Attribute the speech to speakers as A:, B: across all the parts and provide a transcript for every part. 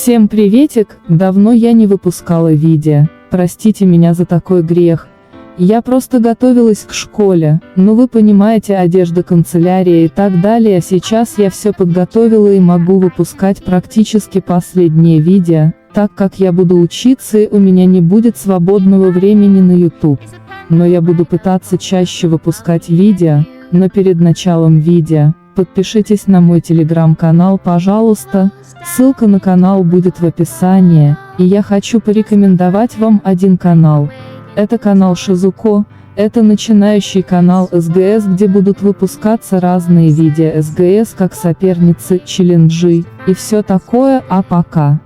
A: Всем приветик, давно я не выпускала видео, простите меня за такой грех. Я просто готовилась к школе, ну вы понимаете, одежда, канцелярия и так далее, а сейчас я все подготовила и могу выпускать практически последние видео, так как я буду учиться и у меня не будет свободного времени на YouTube. Но я буду пытаться чаще выпускать видео, но перед началом видео, подпишитесь на мой телеграм-канал, пожалуйста, ссылка на канал будет в описании, и я хочу порекомендовать вам один канал. Это канал Шизуко, это начинающий канал СГС, где будут выпускаться разные видео СГС как соперницы, челленджи, и все такое, а пока.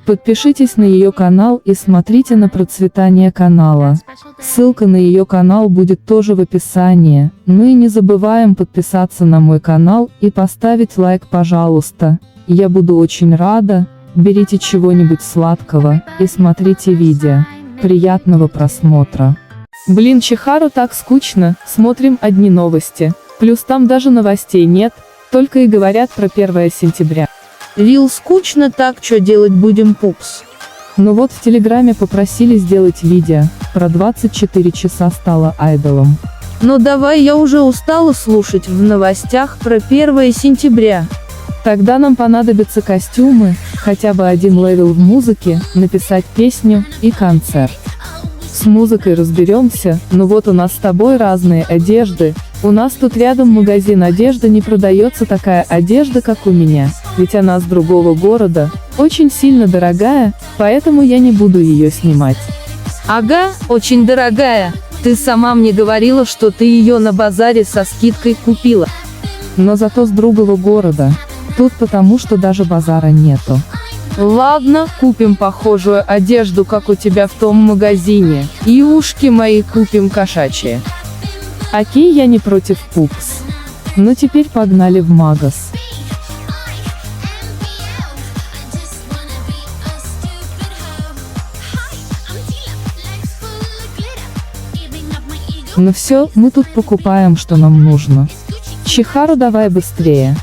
A: Подпишитесь на ее канал и смотрите на процветание канала. Ссылка на ее канал будет тоже в описании, ну и не забываем подписаться на мой канал и поставить лайк, пожалуйста. Я буду очень рада, берите чего-нибудь сладкого и смотрите видео. Приятного просмотра. Блин, Чихару так скучно, смотрим одни новости, плюс там даже новостей нет, только и говорят про 1 сентября.
B: Вил, скучно так, что делать будем, пупс?
A: Ну вот в Телеграме попросили сделать видео, про 24 часа стала айдолом.
B: Ну давай, я уже устала слушать в новостях про 1 сентября.
A: Тогда нам понадобятся костюмы, хотя бы один левел в музыке, написать песню и концерт. С музыкой разберемся, ну вот у нас с тобой разные одежды, у нас тут рядом магазин одежды, не продается такая одежда, как у меня, ведь она с другого города, очень сильно дорогая, поэтому я не буду ее снимать.
B: Ага, очень дорогая, ты сама мне говорила, что ты ее на базаре со скидкой купила.
A: Но зато с другого города. Тут потому что даже базара нету.
B: Ладно, купим похожую одежду, как у тебя в том магазине, и ушки мои купим кошачьи.
A: Окей, я не против, пупс. Ну теперь погнали в магаз. Ну все, мы тут покупаем, что нам нужно. Чихару, давай быстрее.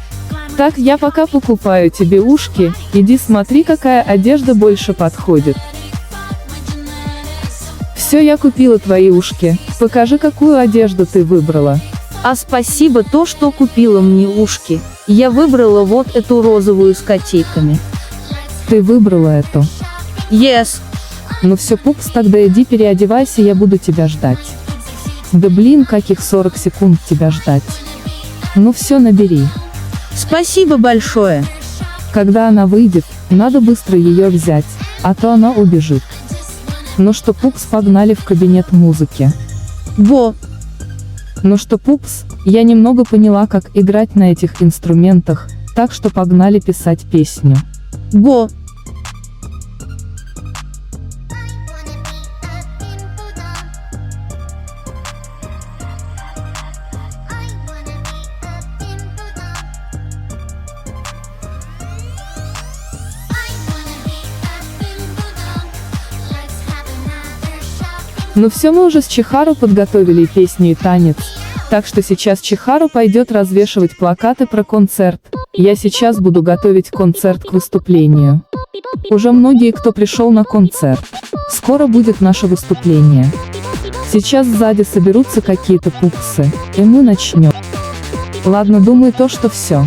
A: Так, я пока покупаю тебе ушки, иди смотри, какая одежда больше подходит. Все, я купила твои ушки, покажи, какую одежду ты выбрала.
B: А спасибо то, что купила мне ушки, я выбрала вот эту розовую с котейками.
A: Ты выбрала эту?
B: Yes.
A: Ну все, пупс, тогда иди переодевайся, я буду тебя ждать. Да блин, каких 40 секунд тебя ждать. Ну все, набери.
B: Спасибо большое.
A: Когда она выйдет, надо быстро ее взять, а то она убежит. Ну что, пупс, погнали в кабинет музыки.
B: Во.
A: Ну что, пупс, я немного поняла, как играть на этих инструментах, так что погнали писать песню.
B: Во.
A: Ну все, мы уже с Чихару подготовили песню и танец, так что сейчас Чихару пойдет развешивать плакаты про концерт. Я сейчас буду готовить концерт к выступлению. Уже многие, кто пришел на концерт. Скоро будет наше выступление. Сейчас сзади соберутся какие-то пупсы, и мы начнем. Ладно, думаю то, что все.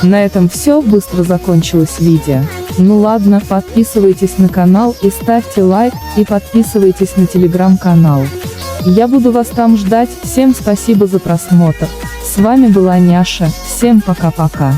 A: На этом все, быстро закончилось видео. Ну ладно, подписывайтесь на канал и ставьте лайк, и подписывайтесь на телеграм-канал. Я буду вас там ждать, всем спасибо за просмотр. С вами была Няша, всем пока-пока.